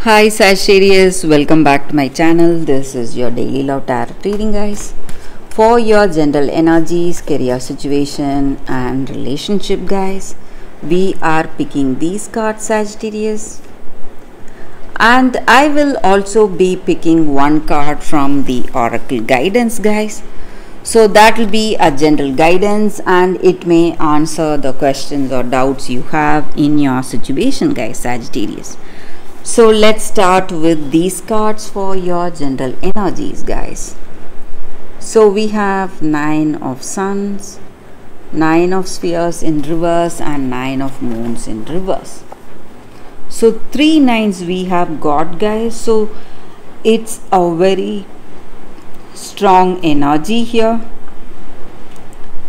Hi Sagittarius, welcome back to my channel. This is your daily love tarot reading, guys, for your general energies, career situation and relationship, guys. We are picking these cards, Sagittarius, and I will also be picking one card from the oracle guidance, guys. So that will be a general guidance and it may answer the questions or doubts you have in your situation, guys, Sagittarius. So let's start with these cards for your general energies, guys. So we have 9 of Suns, 9 of Spheres in reverse and 9 of Moons in reverse. So 3 nines we have got, guys. So it's a very strong energy here,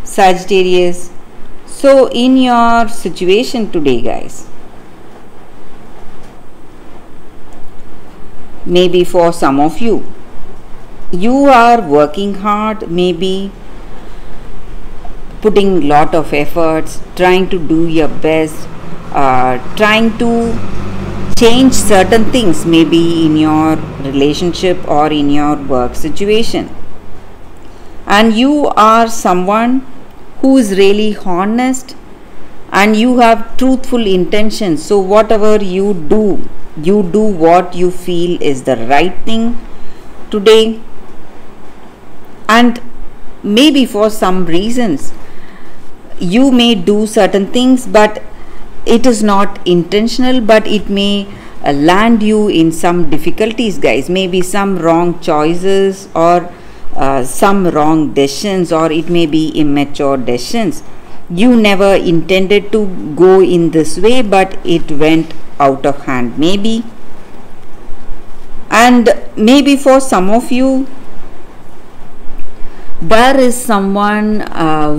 Sagittarius. So in your situation today, guys, maybe for some of you, you are working hard, maybe putting lot of efforts, trying to do your best, trying to change certain things, maybe in your relationship or in your work situation. And you are someone who is really honest and you have truthful intentions. So whatever you do what you feel is the right thing today. And maybe for some reasons you may do certain things, but it is not intentional, but it may land you in some difficulties, guys. Maybe some wrong choices or some wrong decisions, or it may be immature decisions. You never intended to go in this way, but it went out of hand, maybe. And maybe for some of you, there is someone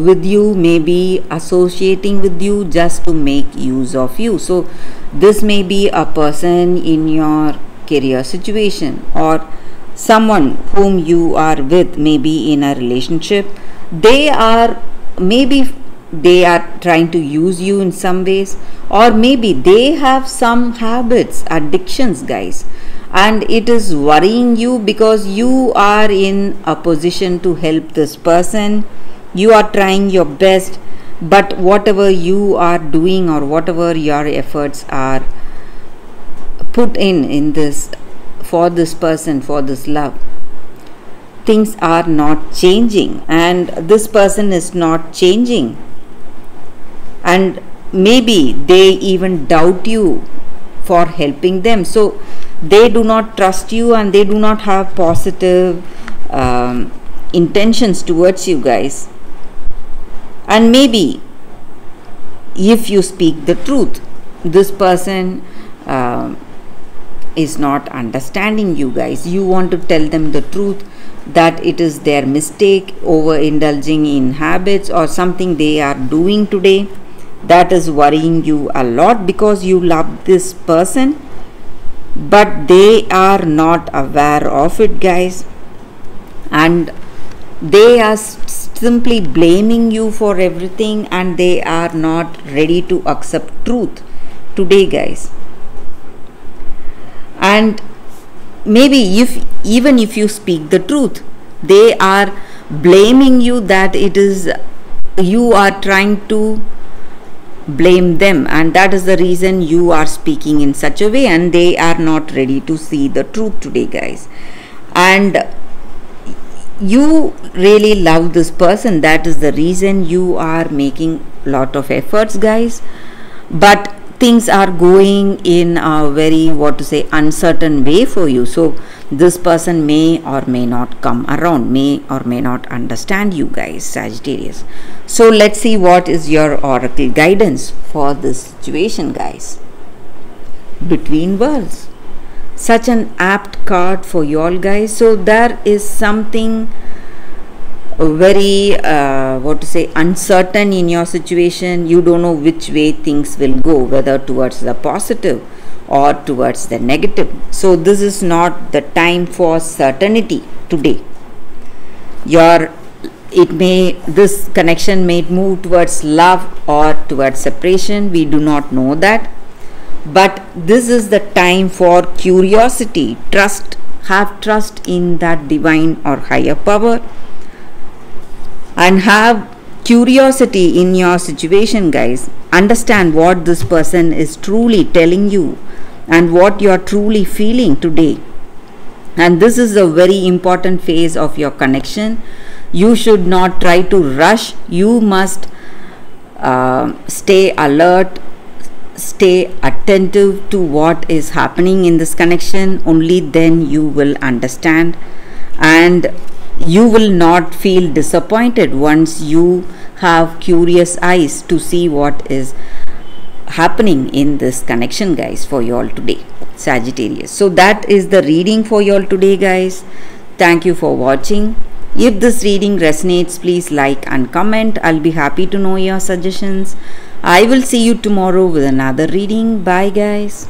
with you, maybe associating with you just to make use of you. So this may be a person in your career situation or someone whom you are with, maybe in a relationship. They are trying to use you in some ways, or maybe they have some habits, addictions, guys, and it is worrying you because you are in a position to help this person. You are trying your best, but whatever you are doing or whatever your efforts are put in this, for this person, for this love, things are not changing and this person is not changing. And maybe they even doubt you for helping them. So they do not trust you and they do not have positive intentions towards you, guys. And maybe if you speak the truth, this person is not understanding you, guys. You want to tell them the truth, that it is their mistake, overindulging in habits or something they are doing today, that is worrying you a lot because you love this person, but they are not aware of it, guys, and they are simply blaming you for everything and they are not ready to accept truth today, guys. And maybe even if you speak the truth, they are blaming you, that it is you are trying to blame them, and that is the reason you are speaking in such a way, and they are not ready to see the truth today, guys. And you really love this person, that is the reason you are making lot of efforts, guys, but things are going in a very uncertain way for you. So this person may or may not come around, may or may not understand you, guys, Sagittarius. So let's see what is your oracle guidance for this situation, guys. Between Worlds, such an apt card for you all, guys. So there is something very uncertain in your situation. You don't know which way things will go, whether towards the positive or towards the negative. So this is not the time for certainty today. This connection may move towards love or towards separation. We do not know that, But this is the time for curiosity. Have trust in that divine or higher power, and have curiosity in your situation, guys. Understand what this person is truly telling you and what you are truly feeling today. And this is a very important phase of your connection. You should not try to rush. You must stay alert, stay attentive to what is happening in this connection. Only then you will understand, and you will not feel disappointed once you have curious eyes to see what is happening in this connection, guys, for you all today, Sagittarius. So that is the reading for you all today, guys. Thank you for watching. If this reading resonates, please like and comment. I'll be happy to know your suggestions. I will see you tomorrow with another reading. Bye, guys.